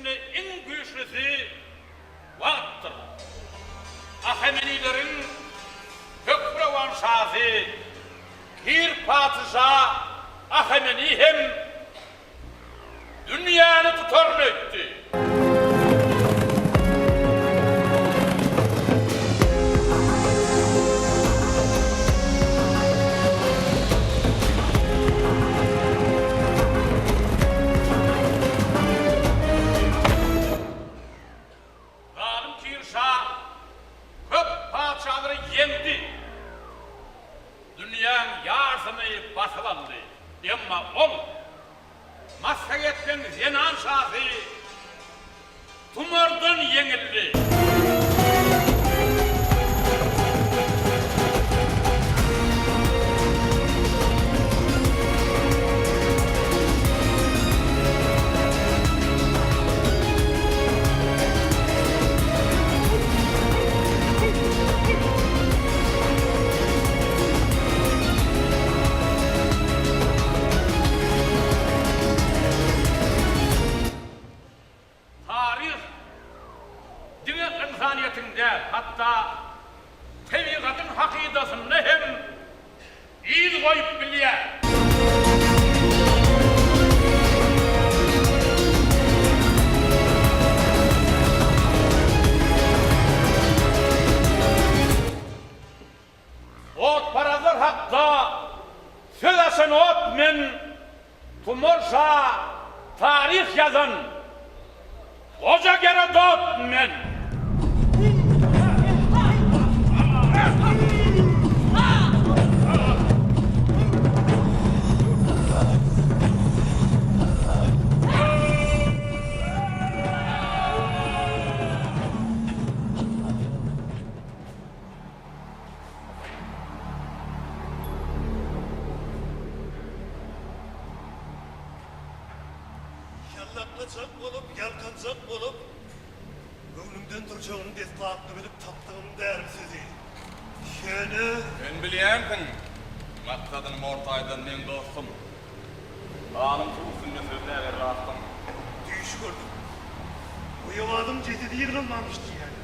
içinde en güçlüsü vakıttır. Ahemenilerin Hökrevan şahı, Kir padişah Ahemeni hem dünyanı tutarlı etti. Basılandı. Ama ol Maskayetten Zenan şahı Tumor'dan yenildi. Hatta tevigatın hakidasını hem iz koyup biliyor. Ot paralar hatta söylesen ot men Tumorsa tarih yazan koca Gerodot men. Yallanacak olup, yalkanacak olup, önümden duracağını destekli bilip taptığım derim sizi. Şöyle... Ben biliyemdin. Maksadın ortaydan men dostum. Ağanın tuğusunda sözler rastım. Düş gördüm. Bu yavadım cesedi yırılmamıştı yani.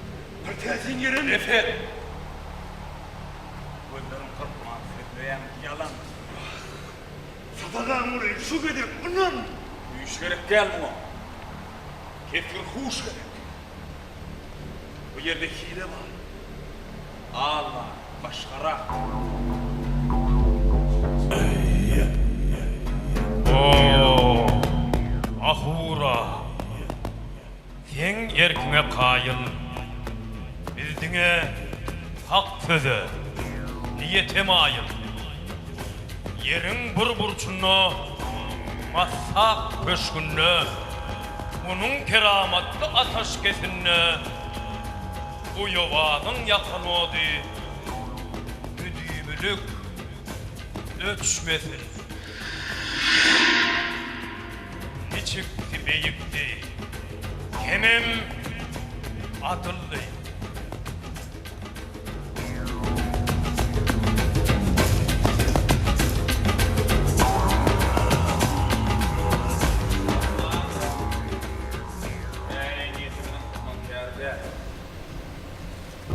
Bir tersin yere mi? Efe! Gözlerim kırpma, sözleyem yalan. Sadakağın orayı şu kadar bunun. Düş gerek gel buna. Kefir huş gerek. Bu yerde hile var. Allah başkara. Oo, ahura. Sen erkine kayıl. Bizdine hak söze. Niyetem ayıl. Yerin bir burçunu masak köşkünü. Bunun keramatlı ataş kesinni. Bu yovadın yakın oldu. Müdümülük ölçmesin. Çıktı beyikti. Kemem adıllı.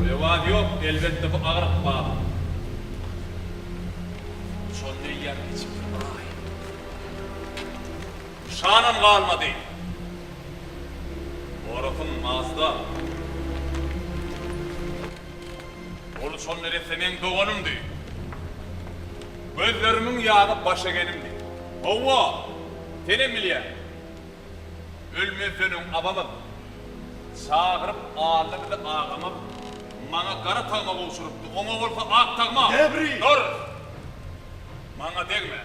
Uyuvad yok, elbette bu ağırlık bağlı. Şonda yer geçip durmayın. Şanım kalmadı. Orafın mazda. Olu şonları senin doğanımdı. Gözlerimin yağı başa genimdi. Ova, senin bilye. Ölmezsenin abamım. Çağırıp ağırlıklı ağamam. Bana kara tağma oluşuruptu. Ona olsa ak tağma. Debri! Dur! Bana degme.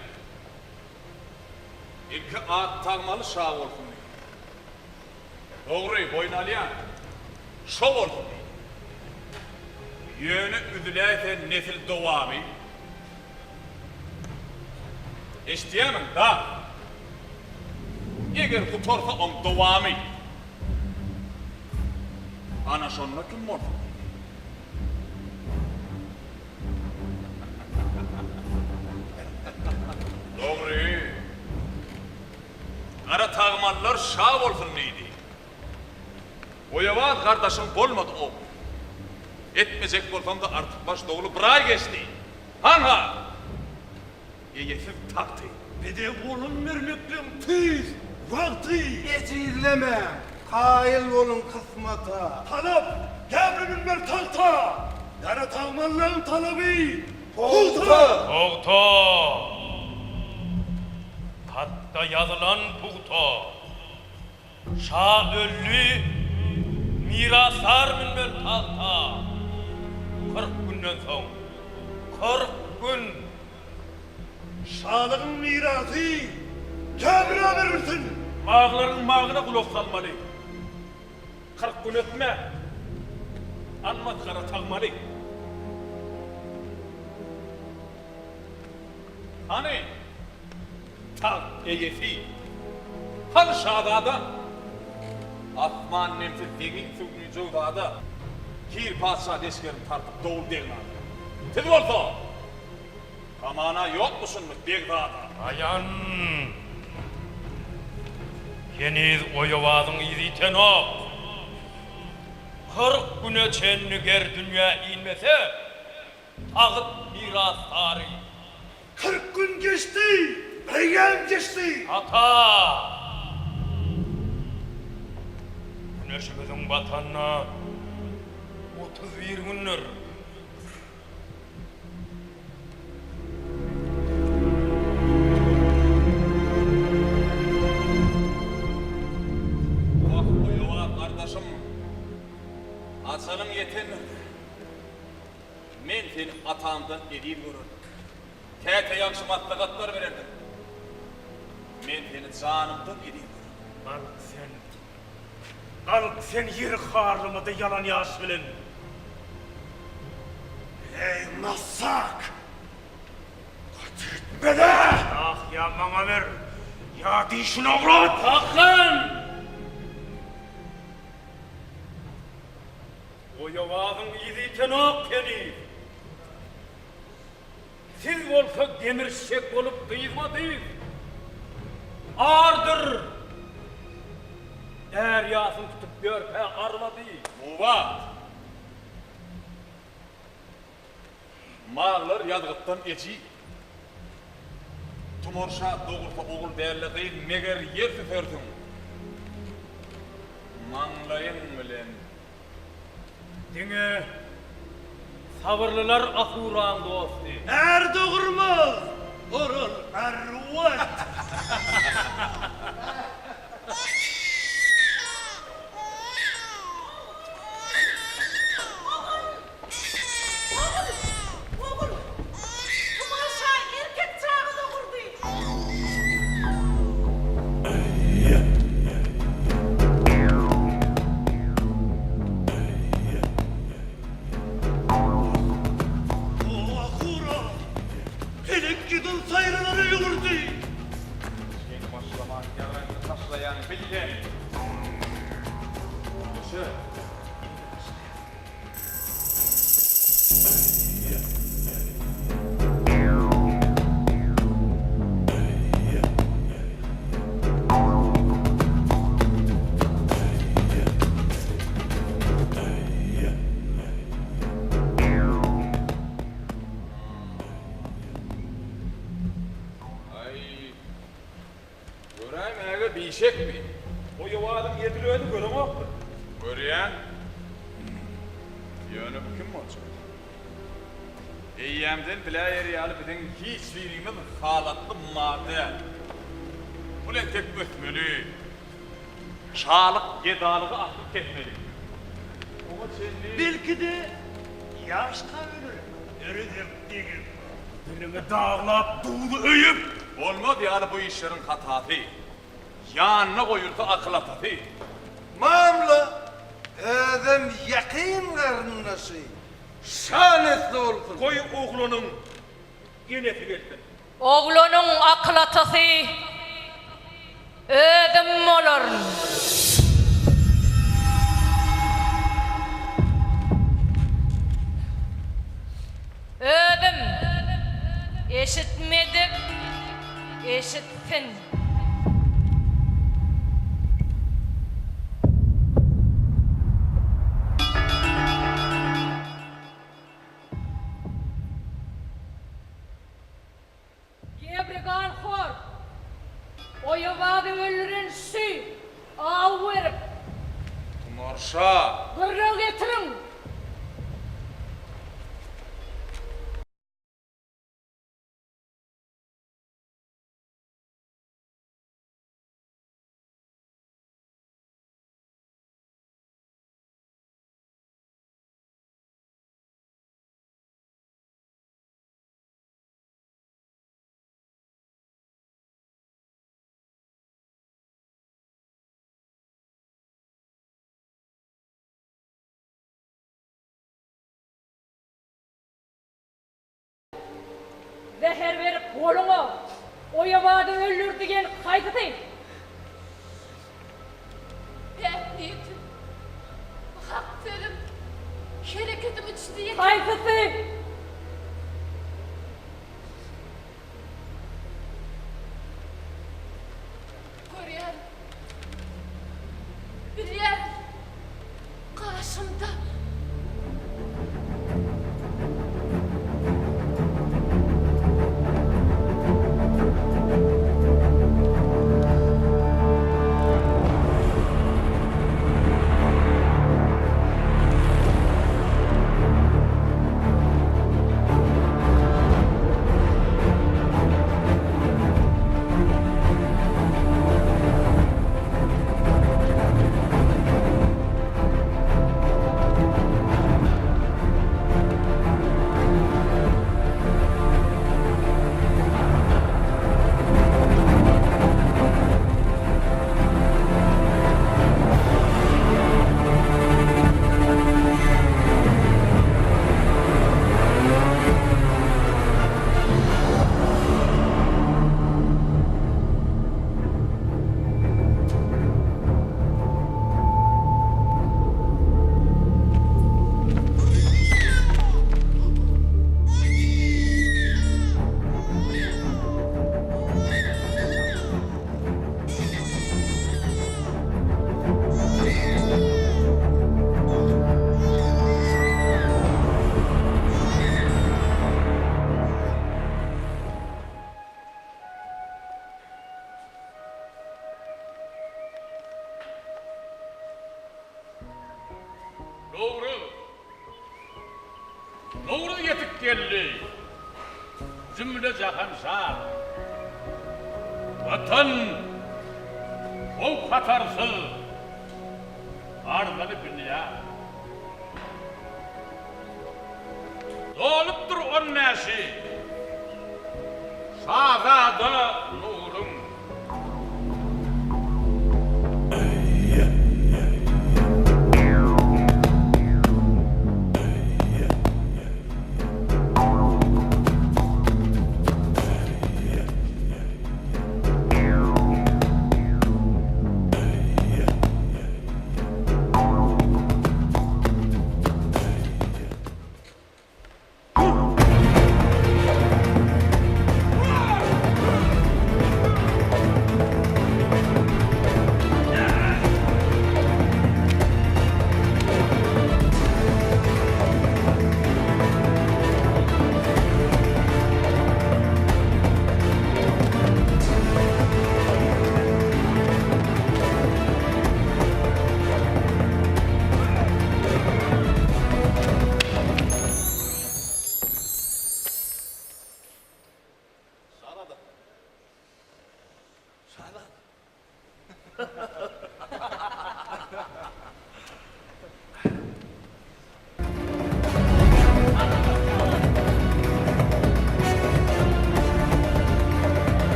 İlki ak tağmalı şah olsun diyor. Doğru, boynalıyan. Şov olsun diyor. Yönü üzüleyse nesil doğamı. İştiyemem da. Eğer kutorsa on doğamı. Ana şonuna kim olsun? Doğru. Kara tağmallar şah olsun neydi? Oyavat kardeşim bolmadı o. Etmeyecek bolsam da artık baş doğulu bıray geçti. Hanha? Yeyefim taktı. Bir de oğlum vermekten tez, vakti. Hiç izleme. Kail olun kısmata. Talap, emrimin ver talta. Yaratağmanların talabı. Puhta. Puhta. Hatta yazılan puhta. Şah öllü mirasar minmel tahta. 40 günden soň 40 gün Şalığın mirası. Kâbir'e verirsin. Mağların mağına kulak salmalı. 40 gün etme. Anmat kara tağmalı. Hani? Tağ eyesi. Hani şadada? Atman nemsiz degin sugni cevdada. Kir padşah leşkerini tartıp doğul degin adı. Siz olsa. Kamana yok musunuz Begdad'a? ayan. Yeniz oyawadın iziten o. 40 güne çenniger dünya inmese tağıt miras tarih. 40 gün geçti. Beygem geçti. Ata! Güneşimizin batanına 31 gündür. Bak Oyavat kardeşim. Asalım yeten. Men seni atamdan edil görür. Tete yakşımatlıqatlar verirdim. Men seni canımdan edil görür. Kalk sen yer harlamadı yalan yaş bilin. Ey masak! Kaçırtma da! Ah ya bana ver! Ya dişin avrat! Kalkın! Oyawadın iziten o keni. Siz olsa demirşek olup kıyızmadıyız. Ağırdır. Deryasını tutup görpe armadı. Muvat. Mağlar yadgıttan eci. Tumorşa doğurta oğul değerli meger yer süperdin. Manglayın bilen. Dine sabırlılar ahuran dostu. Er doğurmaz! Orul ervat! Oğul, kumaşa erkek çağı doğurdu. O ahura! Pelek gidin sayraları yurdu! Yeni başlamak yarın taşlayan bilgen. Dışı. Ay. Göreyim eğer bir işek mi? Oyawadın yedilöğünü göremek mi? Görüyen. Yönü bu kim mi olacak? Eyyemden bile yeriyalı bizim hiçbirimiz halatlı madde. Ulan tek ötmeli. Şalık yedalığı aklık etmeli. Ama seni... Belki de yaşta ölür. Ölüdüm değil. Dilimi dağlap buğulu öyüp. Olmadı yani bu işlerin hatası. Yanına koyulsa akıl hatası. Mamla adam yakın karnınaşı. Şanetli olsun. Koy oğlunun yenesi gelsin. Oğlunun akıl atası ödüm olur. Ödüm eşitmedik, eşitsin. Arşa. Gırrı getirin. Zehir verip koluna oyamadı öldür diyen kaydı değil. Ben niyetim, hak verim, hareketim içtiği Kaydısı. görüyorum. Biliyorum, karşımda. Doğru yetip geldi. Cümle cahan şah. Vatan o katarsı ardanı dünya. Doluptur on neşi. Şahzade nurum.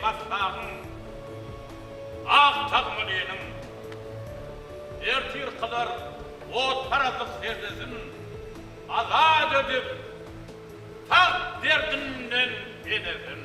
gastağın, ak tağmılıyının, ertir kadar o tarazlık serdezin, azad edip, tak derdinden edesin.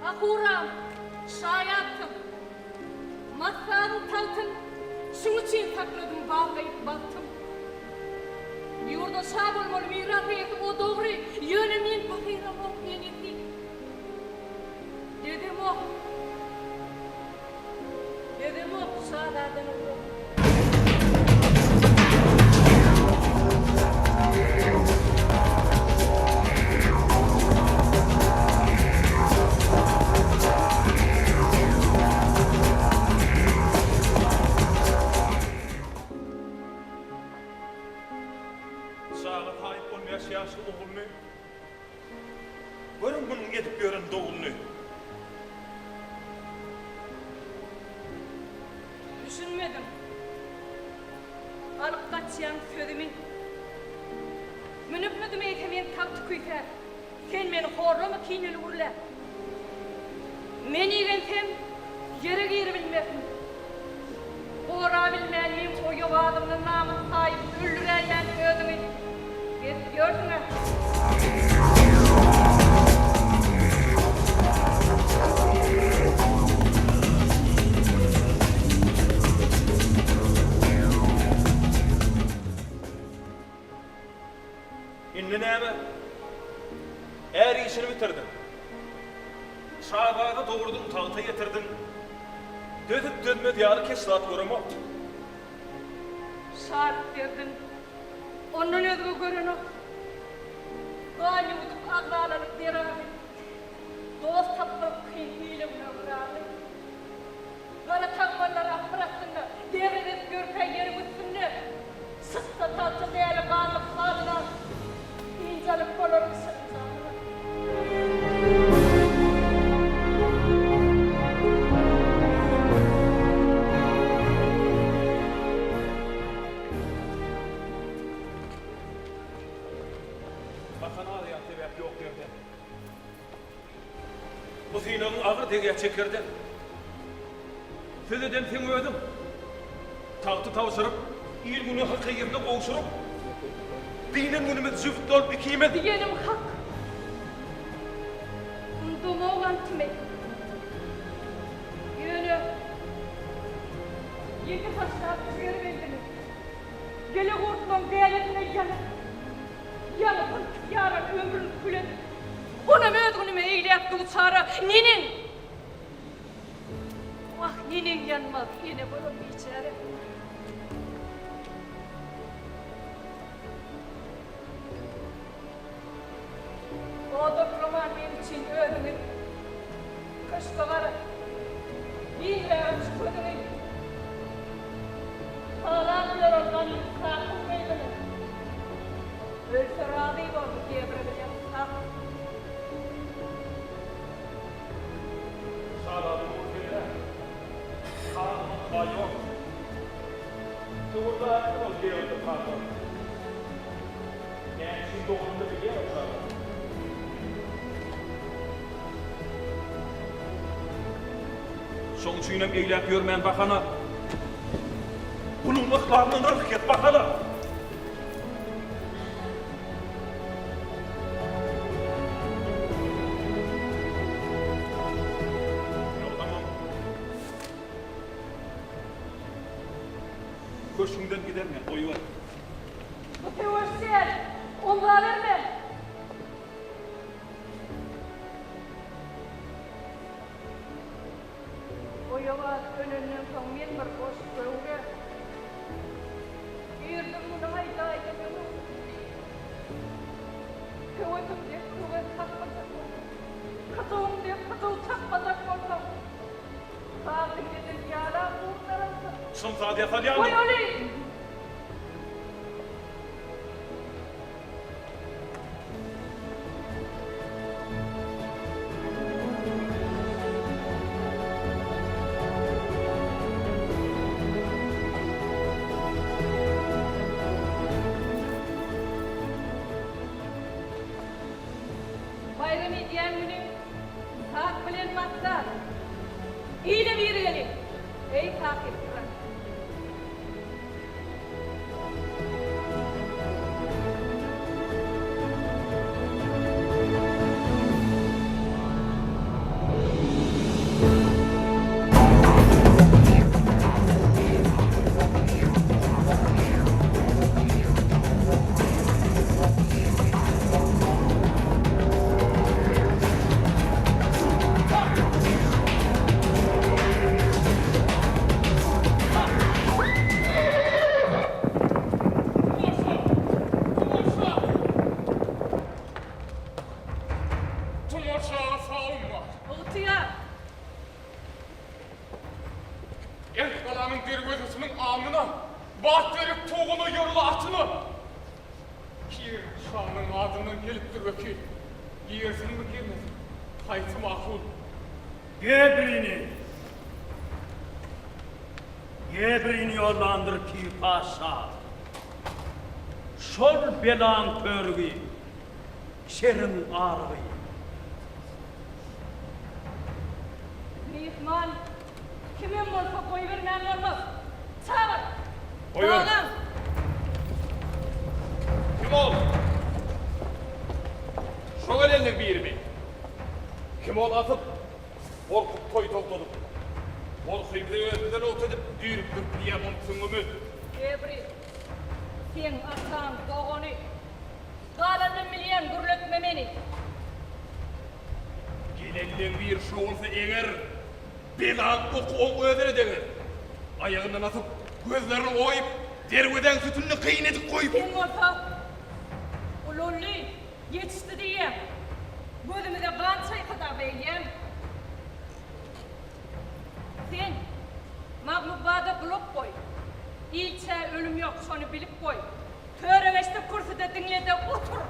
Akuram, şayatım. Masanın taltın, şunu için sakladım, bağlayıp baktım. Yurda şab olmalı miras yetim o doğru, yönemin bakıram o yenisi. Dedim o, şahadan o. Sağa sahip olmaya siyasi oğlunu. Görün bunun edip gören doğulunu. Düşünmedim. Alıp kaçayan sözümün. Münüpmüdüm eytemeyen taktı kuyfer. Sen beni horlama kineli urla. Men igensem yere giyir bilmesin. Doğra bilmeyeyim o yuvadımın namı sahip öldüreyen özümü. Gördün mü? İnne neyme? Eğer işini bitirdin. Şabağı doğurdun, tağıta getirdin. Dödüp dönme diyarı keslat görümü. Şart verdin. Onun özgü görünü. Gani utup ağlarlık derami. Dost tapıp kıyıyla bırakırami. Bana takmalara bıraksınlar. Devredip görkay yerim üstünde. Sıksa tatlı değerli kanlık sadına. İncalık koloruk sırtlarına. Bakan ağlayan sebep yok yerden. Bu zinanın ağır degeye çekirdi. Sözeden sen ödüm. Tahtı tavsırıp, il günü hakkı yerine kovuşurup, dinin günümü züft olup ikiyime. Diyelim hak. Unduğumu olan tümek. Yönü. Yedi taşlar sigara verdiniz. Gele kurtulun değerletine yanıp. Yanıpın yarın ömrün külün. Ona mödünüme eyleyip uçara. Ninin. Ah ninin yanmaz yine bana bir içeri. O dokroman benim için öğrenir. Kışkaları. Bilme ölçüdürü. Sağlam yoruldan sakın meydanı. Ölse razıyım oldu diye bırakacağım. Sağladım o kere. Sağladım bayon. Doğruda o geldi pardon. Yani şimdi doğrunda bir yer var. Son suyunum eylep görmeyen bakana. Bunun ıhlarının hareket bakana. Köşkünden gider mi? Oyu var. Bu teorisyen, onlara verme. O yavaş önünden sonmayan bir boş bölge. Yürüdüm bunu hayda edemiyorum. Kıvıdım diye kıvıt takmasak oldum. Kıtığım diye kıtığı takmasak oldum. Sağlık dedim yara uğurlarımdı. Sımsadi Efalyanı. Oy öyle. Bayrami diyen günü saat bilen maksat. İyile bir gelin. Ey takip bırak. yola atını. Kir şanın adının gelipdir vekil. Yersin mi girmesin? Haytı makul. Gebrini yollandır ki paşa. Şol belan körgü, şerin ağrı. Mihman, kimin olsa koy vermem olmaz. Çağır. Koy ver. Oğlum, Kim ol? Şoğal eline bir mi? Kim ol atıp, korkup toy topladık. Ol hıybıda yönetinden ot edip, düğürüp dürtleyemem tümümü. Gebri, sen atan doğunu, kalanın milyon gürletme beni. Gelenden bir şu olsa eğer, belan oku ödere deger. Ayağından atıp, gözlerini oyup, derveden sütünü kıynedik koyup. Sen olsa, ulullu yetişti diyeyim. Gözümüze kan çaykıda beyleyem. Sen, Mahmubada blok koy. İlçe ölüm yok, şunu bilip koy. Töregeçte kürsüde dinle de otur.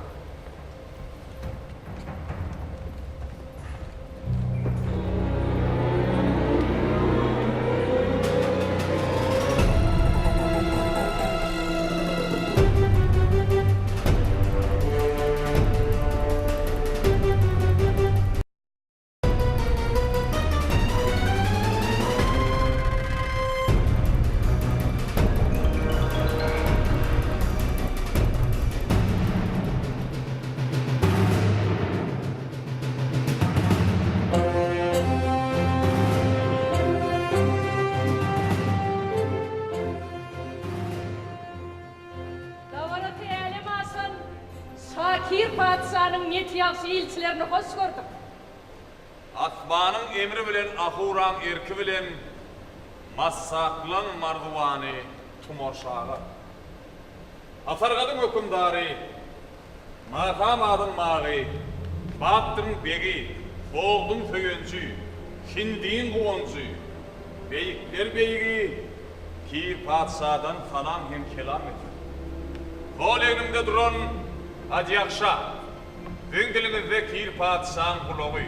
Davanatı elim alsın. Şakir padişahının netiyaksi ilçilerini hoş gördüm. Asmanın emri bilen ahuran erki bilen massaklan marduvani tumorşağı. Asargadın hükümdarı, makamadın mağı, baktın begi, boğdun söyüncü, hindiğin kuvoncu, beyikler beygi, Pir padişahdan falan hem kelam etti. Kol elimde duran Hacı Yakşa, dün dilimizde Pir padişahın kulağı.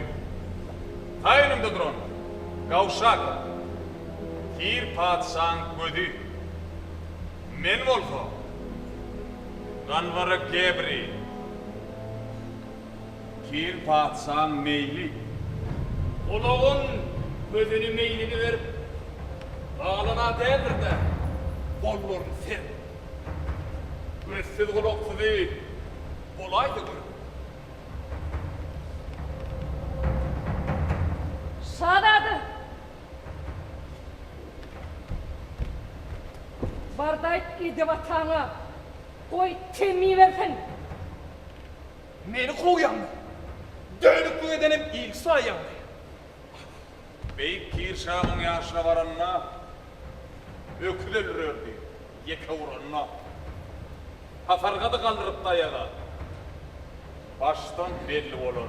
Ta elimde duran Gavşak, Pir padişahın gözü. Men olsa, Ganvarı Gebri, Pir padişahın meyli. Kulağın gözünü meylini verip, bağlana değildir de, bollarını sen. Gözsüz kulaksız değil, kolaydı görün. Sadadı. Bardayt idi vatana. Koy temi versin. Meni koyan mı? Dönüp bu edenim ilk sayan mı? Beyik Pir Şah'ın yaşına varanına ökülürürdü, yeke vuranına. Hasargadı kaldırıp dayağa. Baştan belli olur,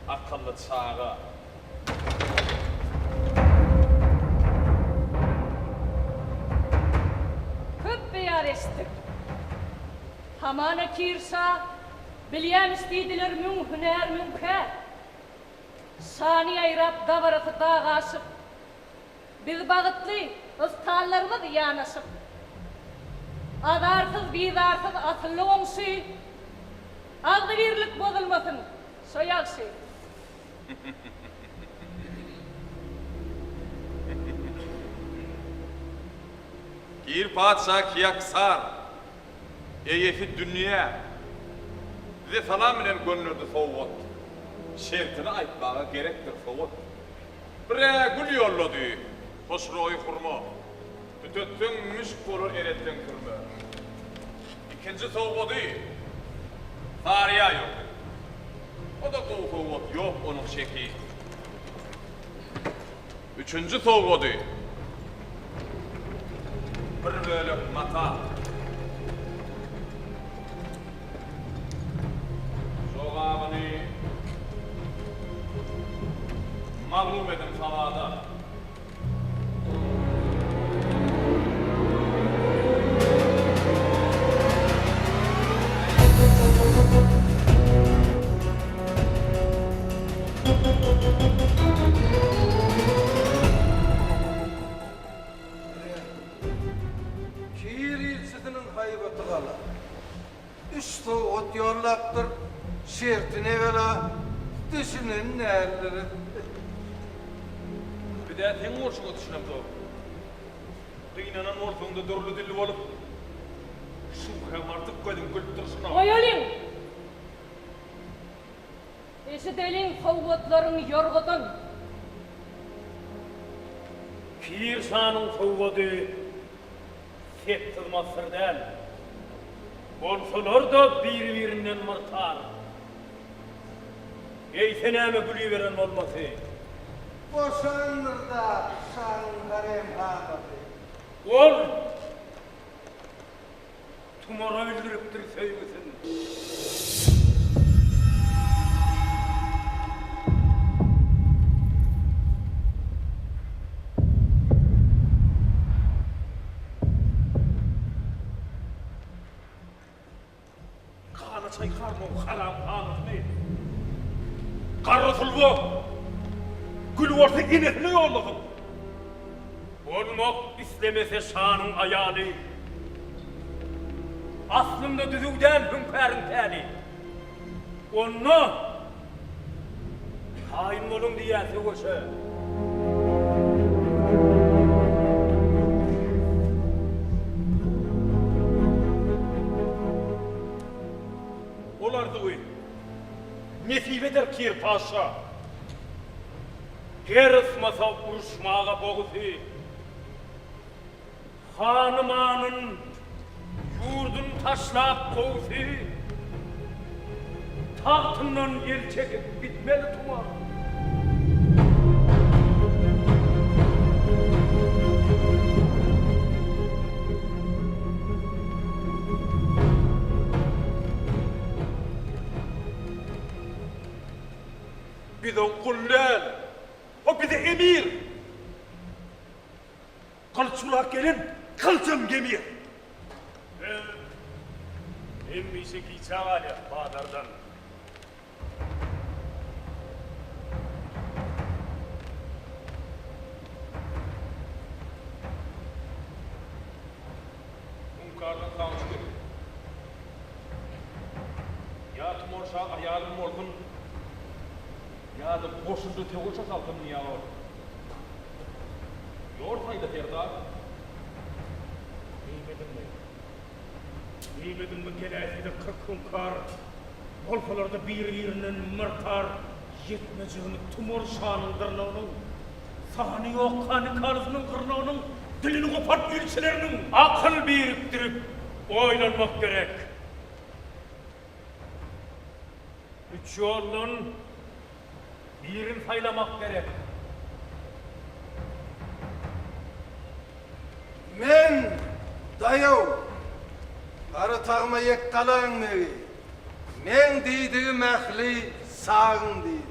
akıllı çağa. Köp beyar estik. Hamana kirsa, bilyem istediler mün hüner münker. Sani ayrat davaratı dağa asıp. Biz bağıtlı, ıstallarımız yanasıp. Adarsız, bidarsız, atıllı olsu. Ağdı birlik bozulmasın, soyaksı. Pir padişah kiyaksar, eyefi dünya. Bize salam bilen gönlürdü soğut. Şertini aytmağa gerektir soğut. Bre gül yolladı, hoşroyu kurma. Tütöttün müşk olur erettin kırma. İkinci soğudu, tariha yok. O da soğut yok onun şekli. Üçüncü soğudu. Bir bölük mata. Soğağını mağlum edin savada. Üstü ot yollaptır, şertine vela, düşünen nerleri. Bir de sen olşuna düşünem doğru. Kıynanan ortağında dörlü dilli olup, şu hem artık koydum kültürsün ama. Oyalım. Eşidelin kuvvetlerin yorgudun. Pirşanın kuvveti septilmazsır değil. Bolsalar da bir-birinden mırtar. Eyseneme gülü veren olması. Boşanır da şanın harem hamatı. Ol! Tumara bildiriptir sevgisin. Kana çay karmam haram kanıt ne? Karrasıl bu! Gül orta inetini yolladım. Olmak istemese şanın ayağını. Aslında düzüden hünkârın teli. Onu hain olun diyesi koşu. Olar da uy. Nesip eder Kir Paşa. Her ısmasa uruşmağa boğusu. Hanımanın yurdun taşlap kovusu. Tahtından el çekip bitmeli tumar. Bir de kullal, o bir de emir. Kılıçulak gelin, kılcım gemir. Emmi şeki çağale Badar'dan. Hünkârdan savcı gelin. Ya Timurşah ayağım olsun, ya da boşundu teoşa saltım niye var? Yorsaydı Ferda. Bilmedim mi gelesiydi 40 hünkâr. Olfalarda bir-birinin mırtar. Yetmeceğini Timurşah'ın kırnağının. Sahni yok kanı karısının kırnağının. Dilini kopart ilçelerinin. Akıl biriktirip oylanmak gerek. Üç yolun birini saylamak gerek. Men dayav, karı tağma yek kalan mevi. Men deydiğim ahli sağın deydi.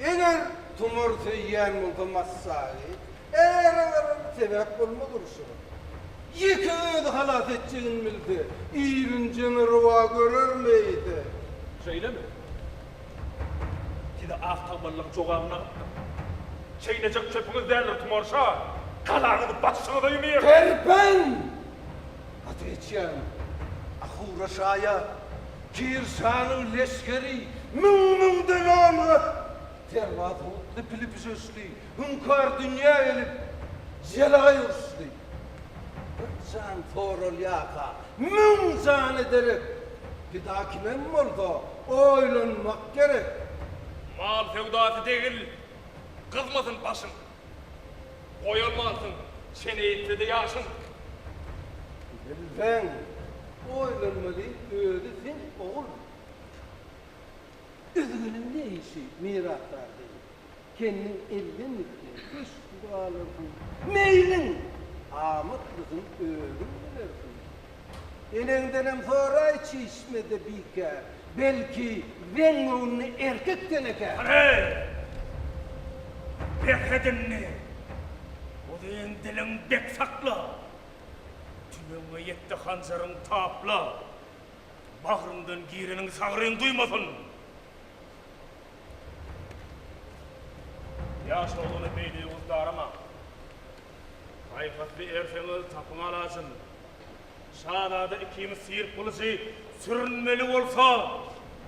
Eğer tumurtu yiyen multamaz sağı, eğer sebep olma duruşu. Yıkı öd halat edeceğin bildi, iyilincini rıva görür meydi? Söyle mi? Size ahtamallak çoğağına. Çeynecek çöpünüz derler Timurşah. Kalağını batışına da yemeyer. Terpen! Ateşyan, ahura şaya, Kirşan'ın leşkeri, mümün devamı, tervat hutlu pilip söslü, hünkâr dünya elip, zelay urslu. Can torol yaka, müm can ederek, bir daha kime mi oldu? Oylanmak gerek. Mal fevdası değil, kızmasın başın. Koyulmasın, seni eğitle de yaşın. Ben oylanmalı öyle sen oğul. Üzgünüm ne işi miratlar değil. Kendin elden ettin, üç dualırsın. Meylin, amatlısın, öğün verirsin. Enendenem sonra çeşmede bike, belki ben onu erkek deneke. Hey! Bekledin ne? O deyin dilin bek sakla. Tümüne yetti hancarın tapla. Bağrından girinin sağırın duymasın. Yaş oğlunu beyliği uzda arama. Hayfatlı erseniz tapına lazım. Şahada ikimiz sıyır kılıcı sürünmeli olsa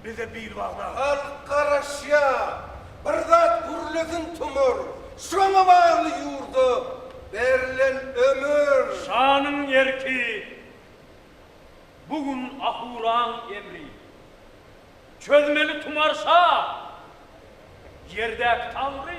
bize bir bağla. Arkadaşya, bir zat gürlesin tumur, şuna bağlı yurdu, verilen ömür. Şanın yerki, bugün ahuran emri. Çözmeli tumarsa, yerdek tanrı.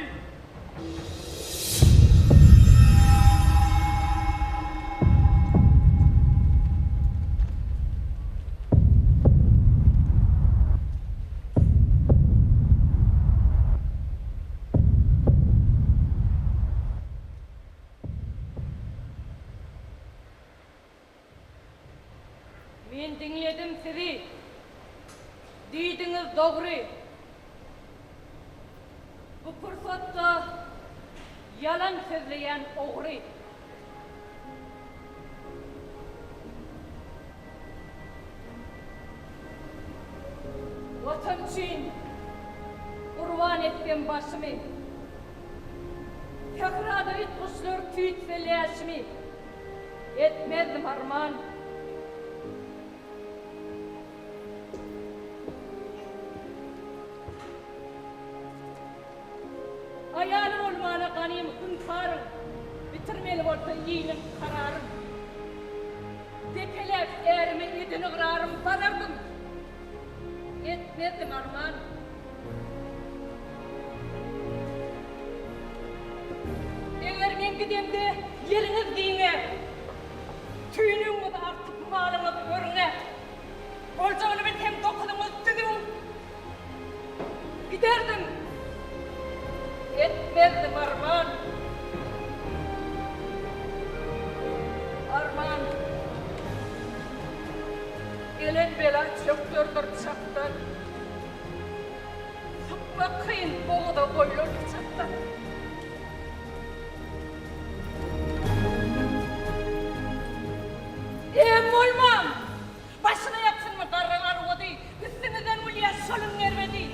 Men dinledim sizi. Diydiniz doğru. Bu fırsatta yalan sözleyen oğru. Vatan için kurban ettim başımı. Tekrarda kuşlar tüytselleşimi etmezdim armağan. Hayalim olmana kanıyım hınkarım. Bitirmeli olsa yiyinim kararım. Depelep erimi edini kırarım banardım. Etmezdim armağan. Eğer men gidemde yeriniz giyine. Tüyünümüz artık malımız örüne. Bolcağını bir tem dokudumuz düdüm. Giderdim. Etmezdim armağan. Armağan. Gelen bela çöktürdür çaptan. Sıkma kıyın boğuda boylur çaptan. Olmam. Başına yatsın mı karralar o değil. Üstünüzden ulya solun vermedi.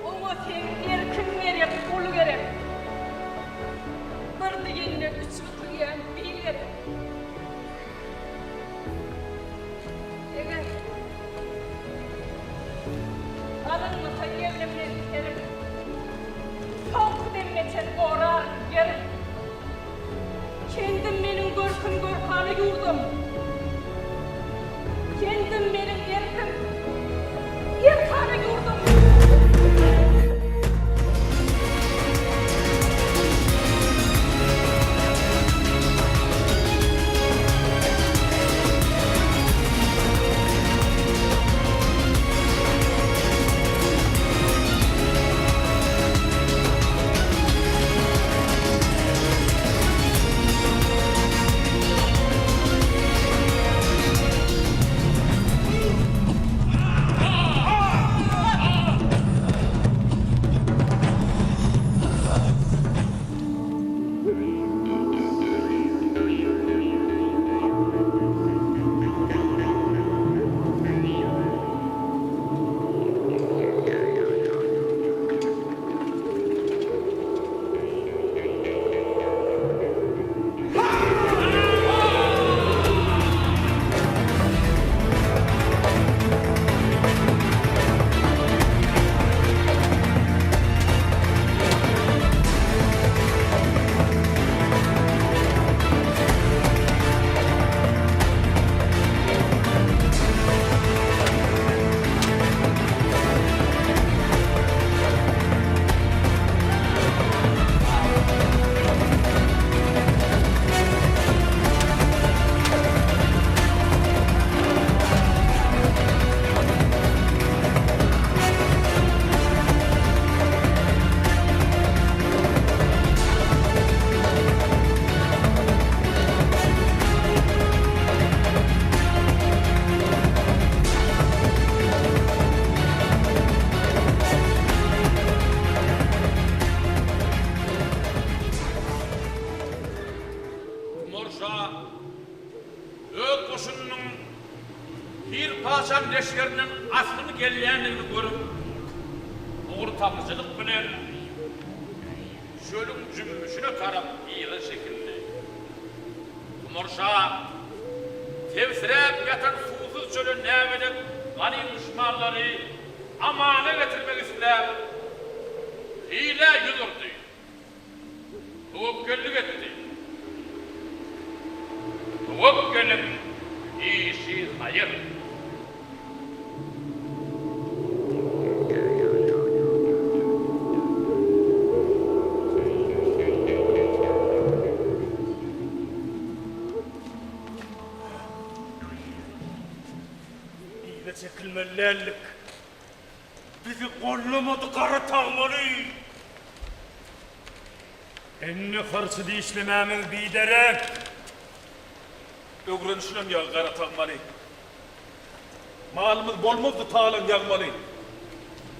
Ama sen erkin gerek, kolu gerek. Bir diyenine üç bıkıyan bir gerek. Eğer alınmasa evlimden biterim. Soğuk demmeçen orar yerim. Kendim benim görküm görkanı yurdum. Kendim benim erkim, erkanı yurdum. Paşam leşlerinin aslını gelleyenini görüp uğurtamızcılık bilen şölün cümbüşüne karab iyiğe şekilde Tumorşa, tevsirep yatan susuz çölün nämedik gani düşmanları amana getirmek istep hile yüzürdü. Tuvukkellik etti. Tuvukkellik işi hayır. İle çekilmelerlik. Bizi kollamadı karı tağmalı. Enne karşı işlememiz bidere. Öğrenişlem ya karı tağmalı. Malımız bolmazdı tağlan yağmalı.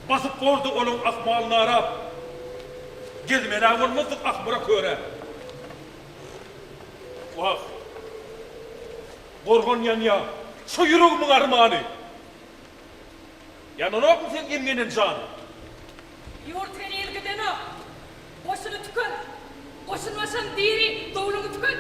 Basıp bordu onun ak malını arap. Gezmene olmazdık akmıra köre. Vah. Korgun yan ya. Şu yüreğimin armağanı. Yanına mı sen emginin canı? Yurten ilgiden o. Boşunu tükür. Boşunmasan diri, doğulunu tükür.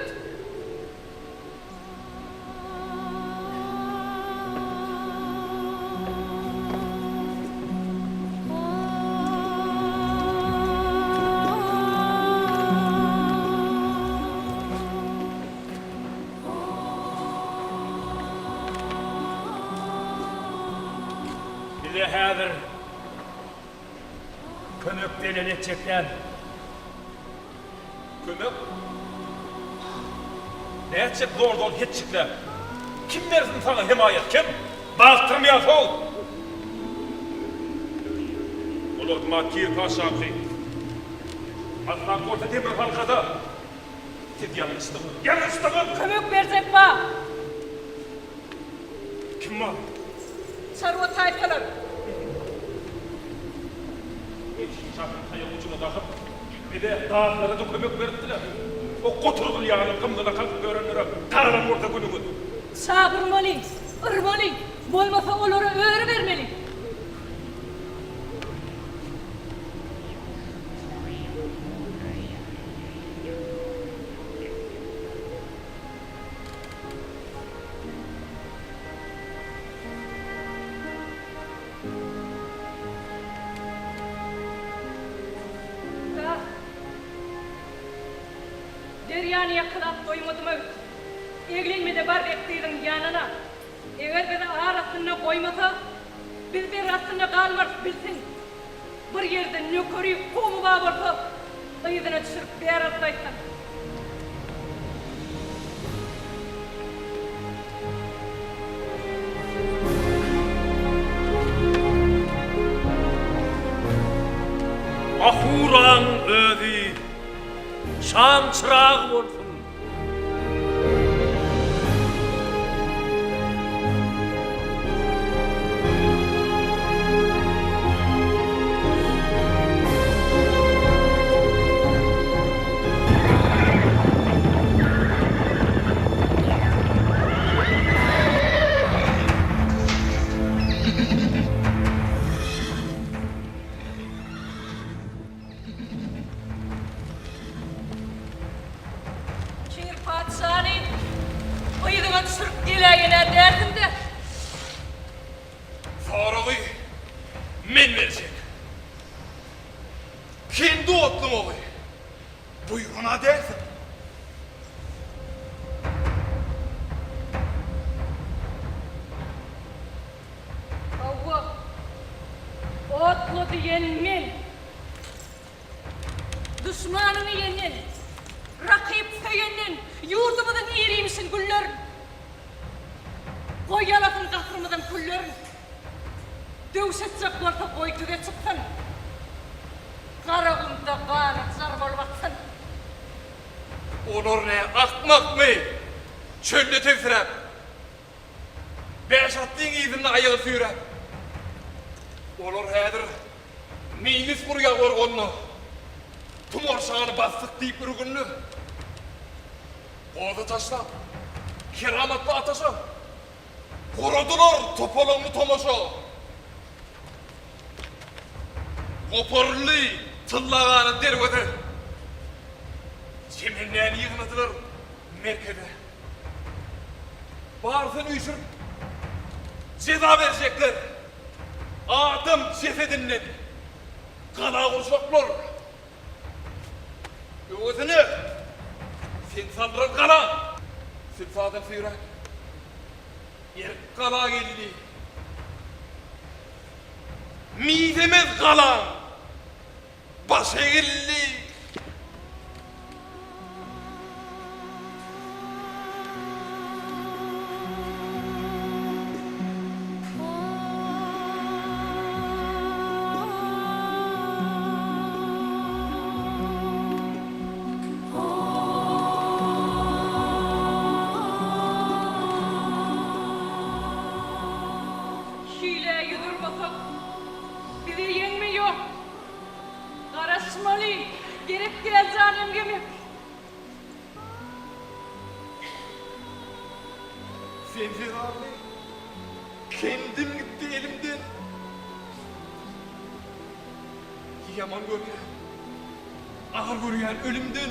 Bize hazır. Kömök denen edecekler. Kömök? Ne edecek zor zor geçecekler? Kim versin sana himayet, kim? Bastırmayas ol! Olur makir paşamsı. Aslan orta demir halkada. Siz yanlıştınız, yanlıştınız! Kömök verecek ba. Kim var? Sarva tayfalar. Şahın kaya ucuna takıp bir de dağlara da kömök verdiler. O koturgun yağının kımdına kalkıp öğrenlere karalan orta günümüz. Sabırmalı, ırmalı. Bolmasa onlara öğre vermeli. Deryani yakılap koymadım öyle. Evlenmede bar ettiğin yanına. Eğer bizi ağır aslında koymasa, biz bir aslında kalmaz bilsin. Bir yerde nökörü kumu bağırsa, ıydına düşürüp bir arasaysan. Ahuran ödi, şam çırağı olsun. Şehir padişahının ıydına düşürüp dileğine derdim de. Faralı men verecek. Kendi otlum olayı. Buyuruna dersin. Havva, otlu diyen men. Düşmanını yenen, rakip söyenen, yurdumuzun iyiliğimizin güllerin. Koy yalasın kahrımızın küllerin. Dövüşecek varsa koy güve çıksın. Karagunda kanat sarmalı baksın. Onur ne akmak mı? Çölde tevsirem. Beş attığın izinde ayağı sürem. Onur hedir. Meylis buraya korgunlu. Tumor şağını bastık deyip bir günlü. Oğdu taşla. Keramatlı ataşa. Korudular topalımlı tomaşa. Koparlı tıllağanı dervede. Cemenlerini yığınadılar merkeze. Bağırsın uyuşup ceza verecekler. Adam cesedinden kana kurşaklar. Özünü sen saldıran kana. Sen sağdan sıyırak. Yer kana geldi. Midemiz kalan. Başa geldi. Şile'ye yudurmasak bizi yenmiyor. Karışmalı. Gerek geleceğim gemi. Sensiz abi. Kendim gitti elimden. Yaman görüyor. Ağır görüyor ölümden.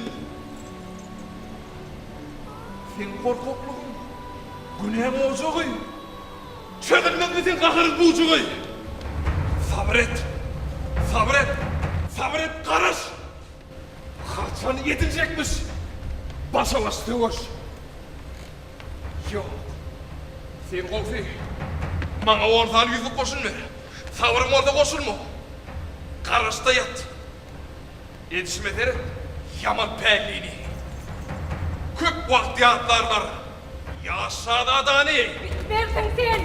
Sen korkaklıkın. Günahın ocağı. Çözülmez misin kahır buğcuğu? Sabret. Sabret. Sabret karış. Harçanı yedirecekmiş. Başa baş dövüş. Yok. Sen korksun. Bana ortadan yüzük koşun ver. Sabrım orada koşulma. Karışta yat. Yetişmeleri yaman pehliğini. Kök vakti atlarlar. Yaşadı adani. Bitmersin sen.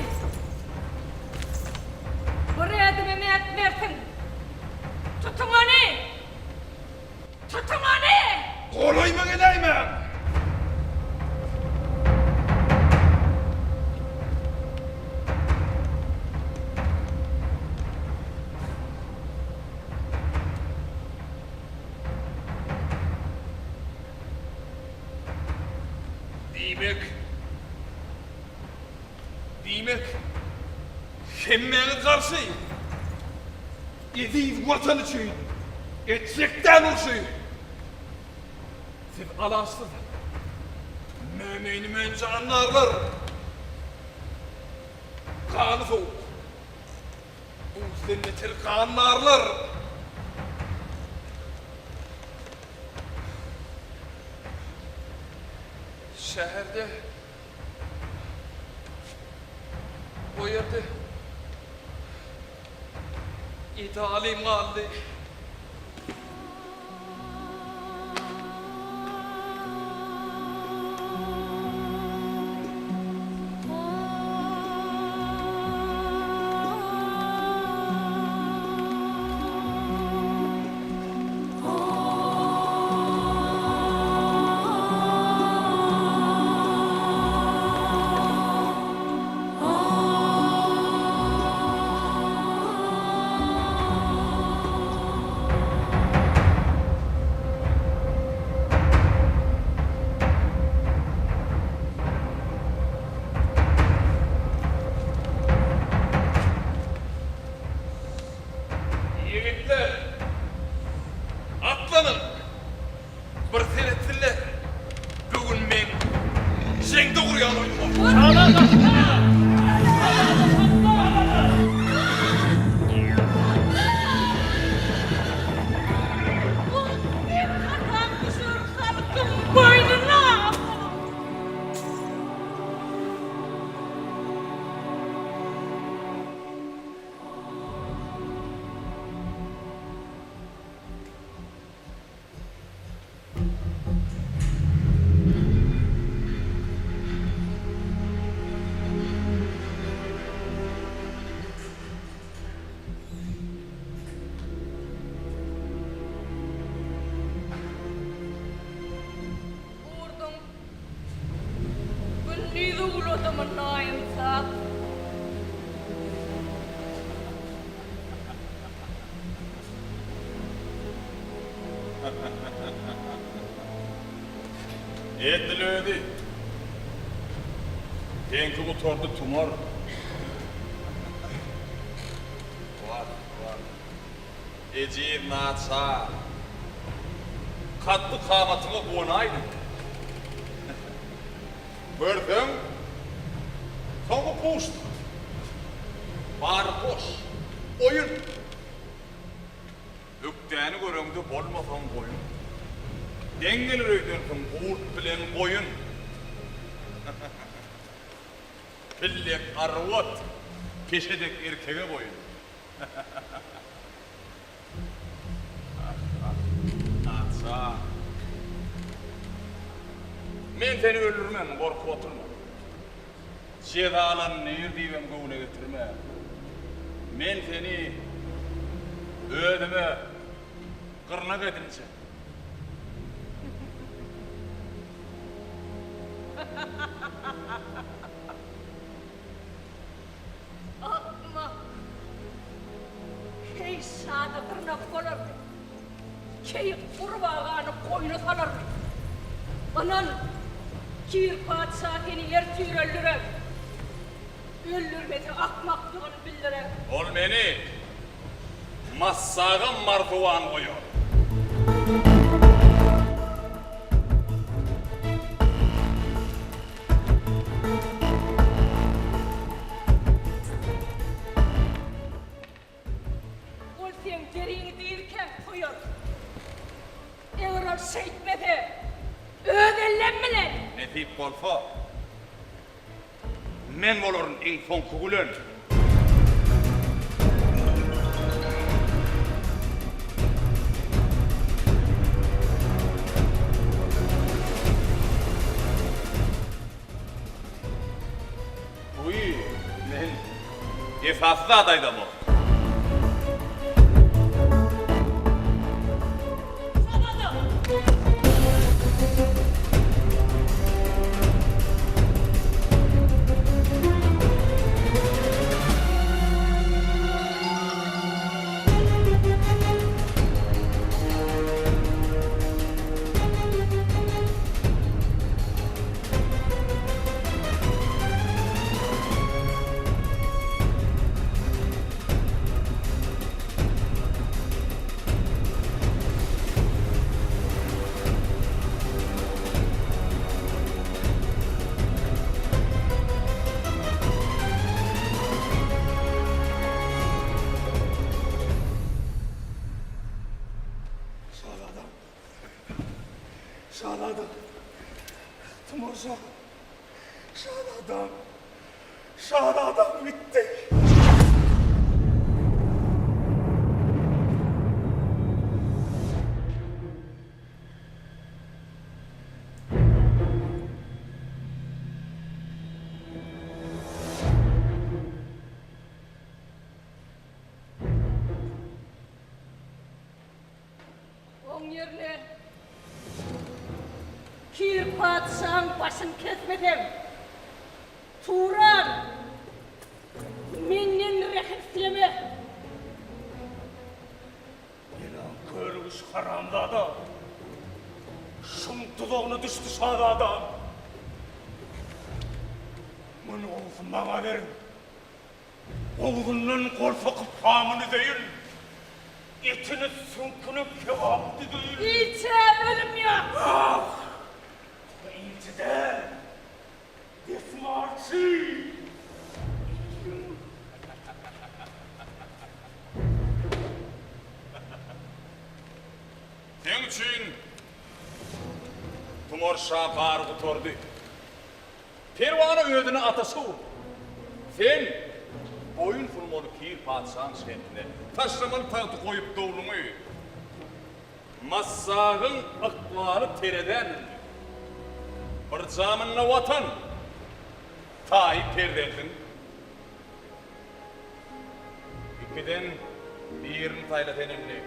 Buraya dememi etmersin. Tutun onu. Tutun onu. Kolay mı gideyim mi? Demek hemmeye karşı yediğiz vatan için edecekten o şey. Siz alaşsın. Müminin önce anlarlar. Kanı soğuk. Bu zennetir kanlarlar. Şehirde o yerde İtali mahalli Yiğitler, atlanın, bir seyretsinler. Bugün men jengde kuryan oynuyorum. Boynuna. Vurdum. Günlüğü uğradım naimsa. Edilödi. Denki bu tordu tumor. Var. Ecir naça. Katlı kamatıma konaydı. Gördün? Soňky puşdy. Bar boş. Oyun. Öktäni göreňde bolmasan goýun. Dengel öýdürsin gurt bilen goýun. Pillek arwat, peşedek erkege boyun. Atsa. Men seni öldürmem, korkup oturma. Şedalan neyir diýen göwüne getirme. Men seni ödüme gyrna getirinçe. Akma. Hey sada tırnak kolardı. Key kurbağanı koyuna salardı. Anan kir padişahini ertüür öldürer. Öldürmedi akmaklığını bildirer. Ol meni massaga martuwan goýar. Ol sen geriğini değilken koyar. Eğer şeytmedi. Öğrenlenmelen. Netip bolsa men bolaryn iň soňky gülen. Uy, men esasly adaýdam o. Şahadam. Timurşah. Şahadam. Şahadam bitti. On yerine kir padişahın başını kesmedim. Turan menden rehim sileme. Yelan körüş haramda adam. Şun tuzağına düştü şahada adam. Bunu oğuzun bana verin. Oğuzundan korfakıp famını değil. Etini sünkünü kebaptı değil. İlçe ölüm yok. Ah! İlçede desmarçı. Sen üçün Timur Şah bar gutordy. Perwana ödüne atası ol. Sen boyun furmalı kir padişahın şehrine taşlamalı tahtı koyup doğruluğu. Massağın aklarını tereden bir camınla vatan Tayyip perderdin. İkiden birini taylat enemli.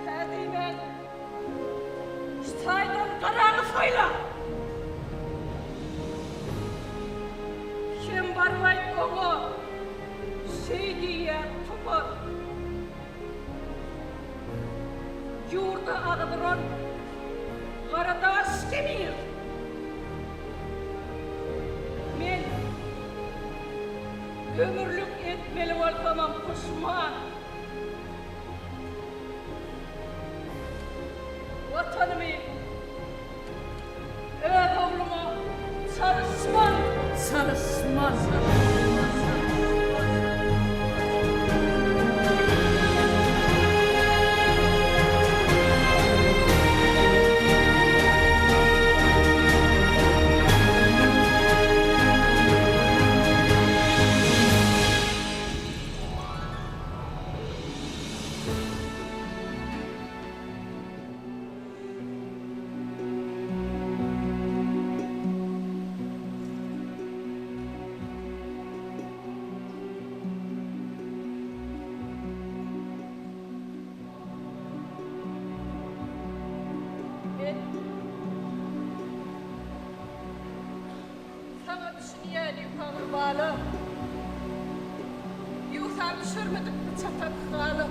Hadi Staydan kararı sayla. Kim barmayt oğlu Seydiye Tumur. Yurda ağıdıran Karadaş demir. ömürlük etmeli olsamam pişman. Vatanımı, öz oğluma çalışman. Ben sana düşünüyen yukarı bağlı. Yukarı düşürmedik bu çatak sağlı.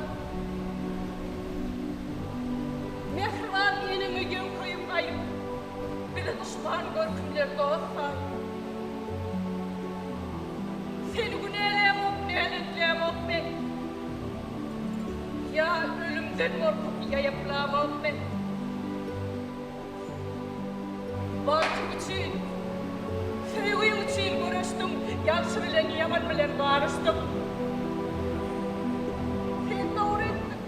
Mehriban yenimi gün koyup kayıp. Bir de düşman görkümler doğsa. Seni güneyleyem ok, neyletleyem ok ben. Ya ölümden korkup yayıplam ok ben. Bartım için, sevgim için görüştüm, yansı bilen, yaman bilen barıştım. Sen doğru ettin.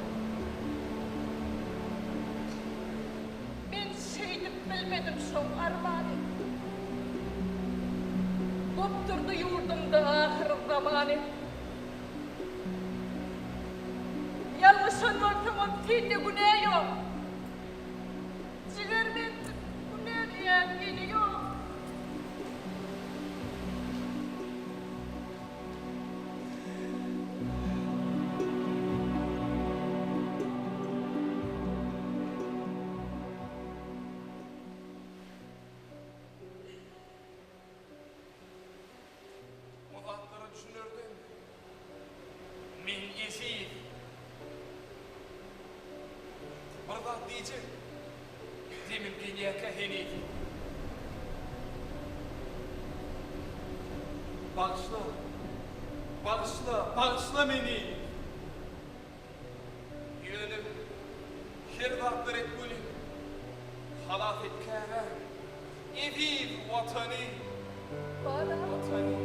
Ben şeydip bilmedim son armağanı. Kopturdu yurdumda ahir zamanı. Yanlışın ortamın sende günah yok. Ciğermen günah diyen geliyor. Muhatları düşünürdüm. Min esir. Burada diyeceğim. Demin dünyaka henüz. Bağışla beni. Yönüm, hırdatlar et gülüm. Halat et kârem. Eviv vatanı. Vatanı.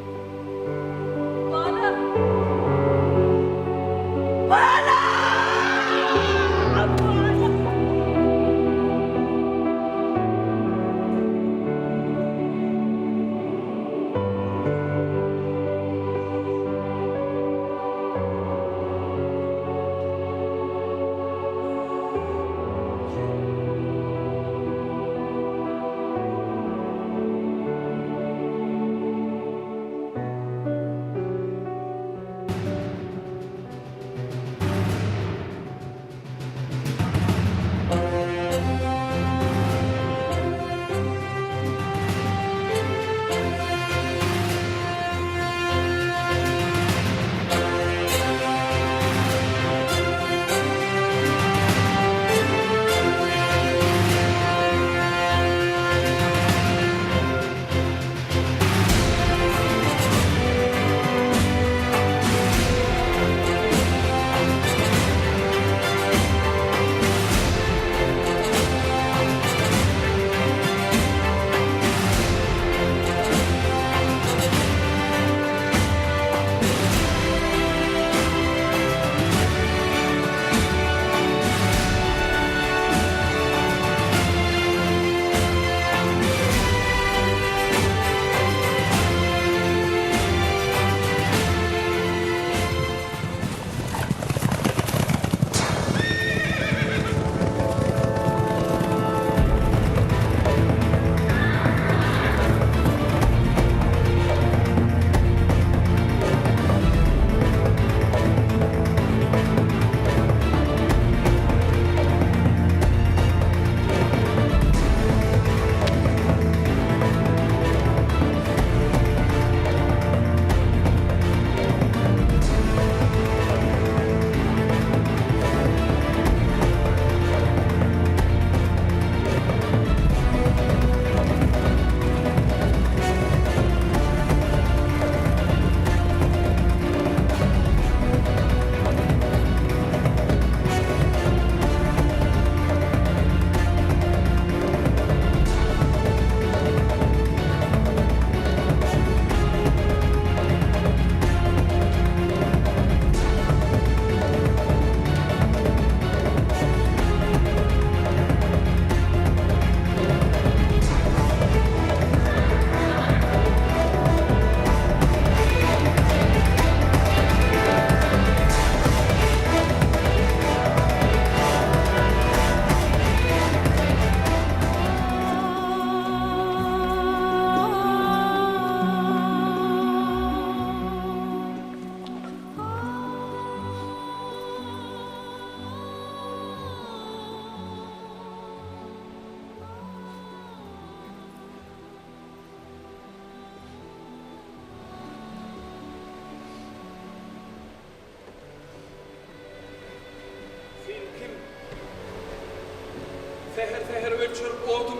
çörüp oldum.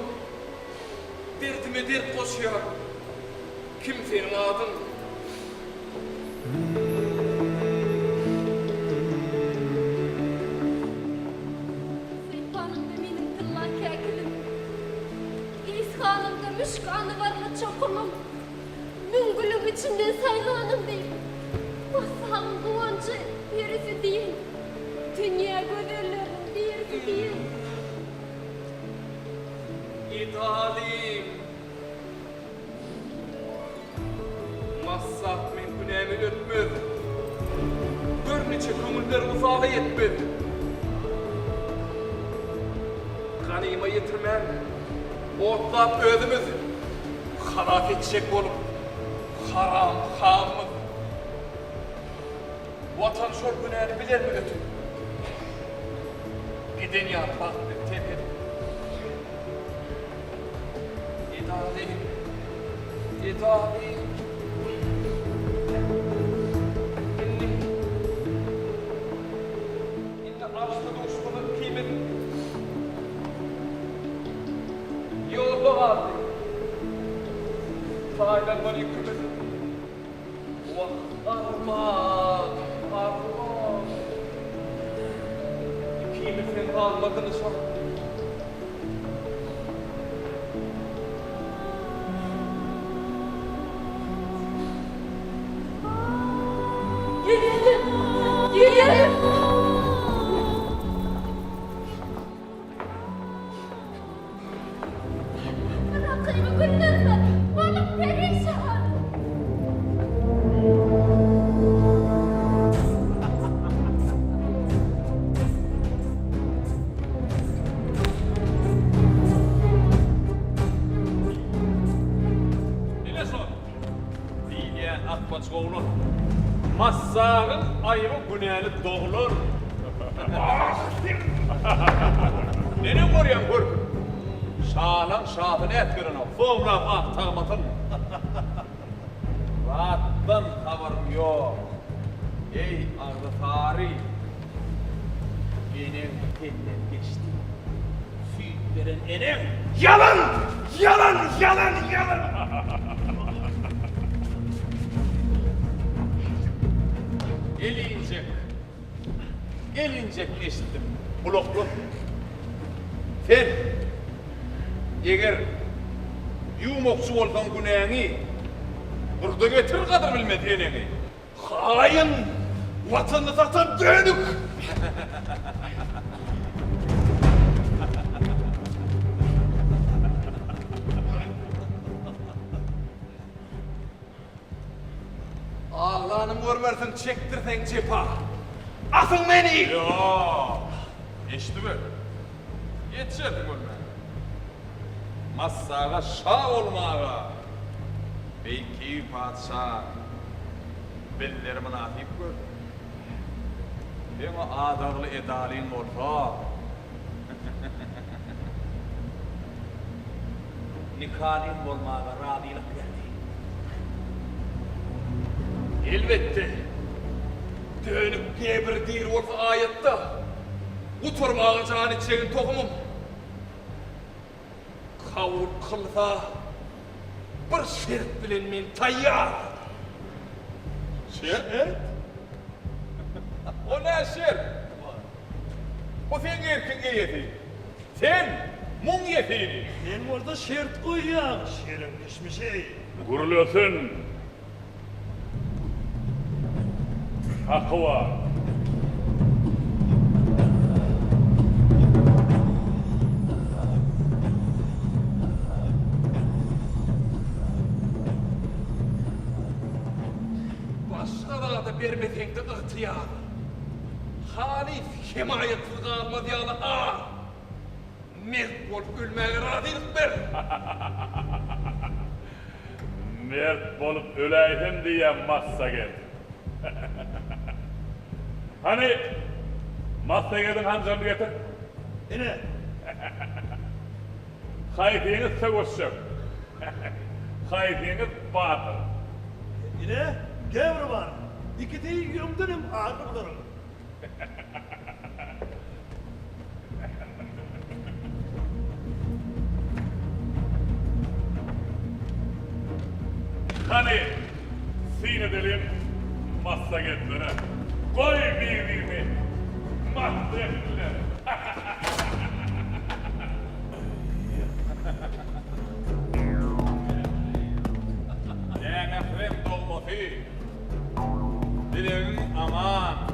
Derdime dert koşuyor. Kim senin adın? Seyfanım da benim tırnak kekilim. İskanım da müşkanı varla çokumum. Müngülüm içinden saylanım değil. Basam duancı birisi değil. Dünya güzellerin birisi değil. İdalim. Massat men günemi ötmez. Bir neçe kömüller uzağa yetmez. Kanıma yitirmem. Otlap özümüz. Halaf edecek olup. Haram, hamız. Vatan şol günahını bilir mi ötün? Gidin ya, bak, tepkin. İdalim. İdalim. İnne arşta dostluğun kıymet. Yolda vardı. Sahiden var yıkımızı. Vah armağan, armağan. Kıymetin kalmadığını sor. Yiyelim. Yiyelim. Bırakayım günlerime. Oğlum perişan. Dile sor. Dileyen atmaç oğlum. Massağın ayrı günahını doğulur. Nene koruyan kur. Şahlan şahını et kırına. Fovla ah tağmatın. Rahattan haberim yok. Ey ardı tarih. Benim tenden geçti. Sütlerin enem. Yalan! Yalan! Yalan! Yalan! Elincek eşittim. Bloklu. Sen, eğer yumokçu olsan günahını, burada getir kadar bilmediğini. Hain! Vatanı satan dönük! Allah'ını görmersin çektirsen cepa. Asın beni! Yok. Eşti mi? Yetişerdin ölme. Massağa şah olmağa. Belki padişah. Bellerimi nasip gör. Bana adağlı edalin olsa. Nikahin olmağa radiylık verdi. Elbette. Dönüp gebir değil olsa ayette. Uturma ağacağın içeğin tohumum. Kavul kılsa bir şert bilen men tayyar. Şert? O ne şert? O sen erkin yeti. Sen mum yetiydi. Ben orada şert koyuyorum. Şerin düşmüşey. Guruluyorsun. Hakkı var. Başkalara da vermesen de ihtiyar. Halif himayetsiz kalmaz yani ha. Mert bol ölmeye razıylık ver. Mert bolup öleydim diye massa geldi. Hani massa geldin hancarını getir. Yine Haydiğiniz sevuşacak. Haydiğiniz batıl. yine gevri var. İki değil yumdunum ağırlıklarım. Hani sine edelim massagetlere. Koy birbirini massagetlere. Yani efendim dolması. Dileğin aman.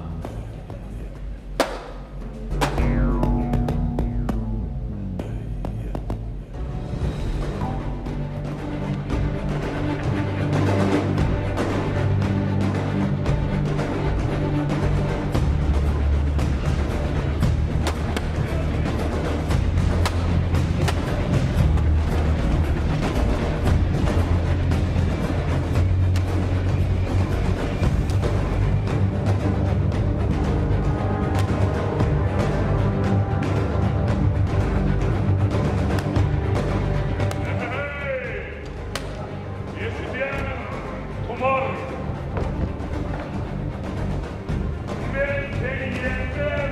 Jest bien, tumor. Menteliyetten.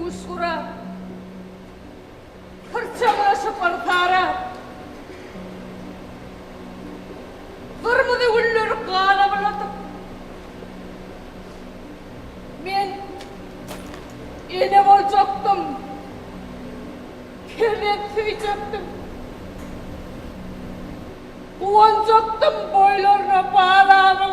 Usura, hırçamına şıpırtara, kırmızı gülleri kana bulatıp, men ene olacaktım, kirlet tüyecektim, uanacaktım boylarına bağlarım.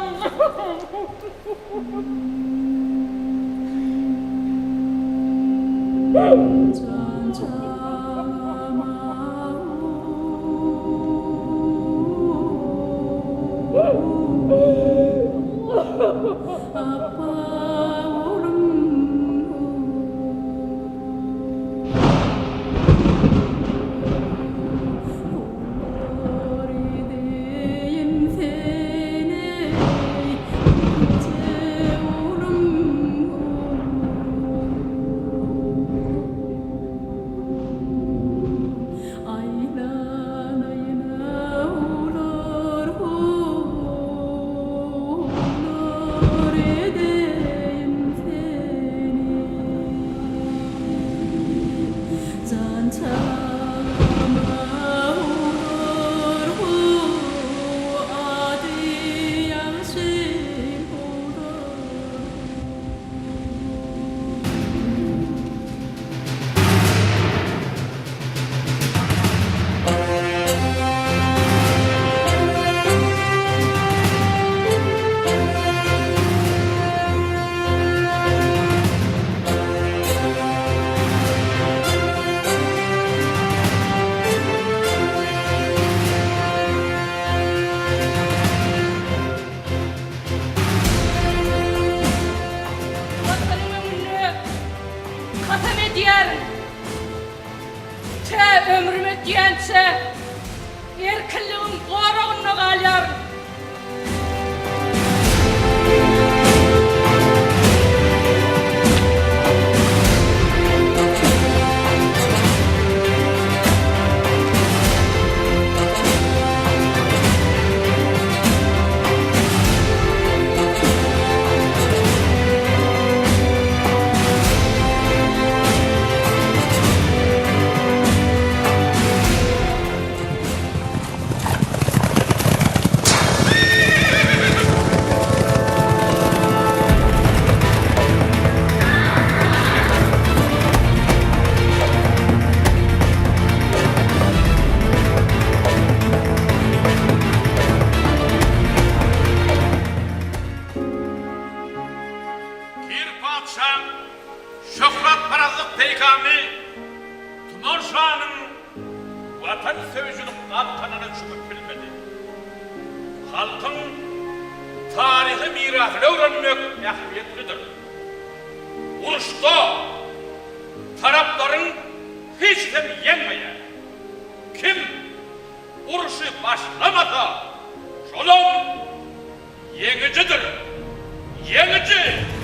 Ayna peykami Tümar Şah'ın vatan sevicinin kalkanına çöküp bilmedi. Halkın tarihi mirasını öğrenmek ehemmiyetlidir. Uruşta tarafların hiç kim yenmeye, kim uruşu başlamasa şolum yenicidir. Yenici!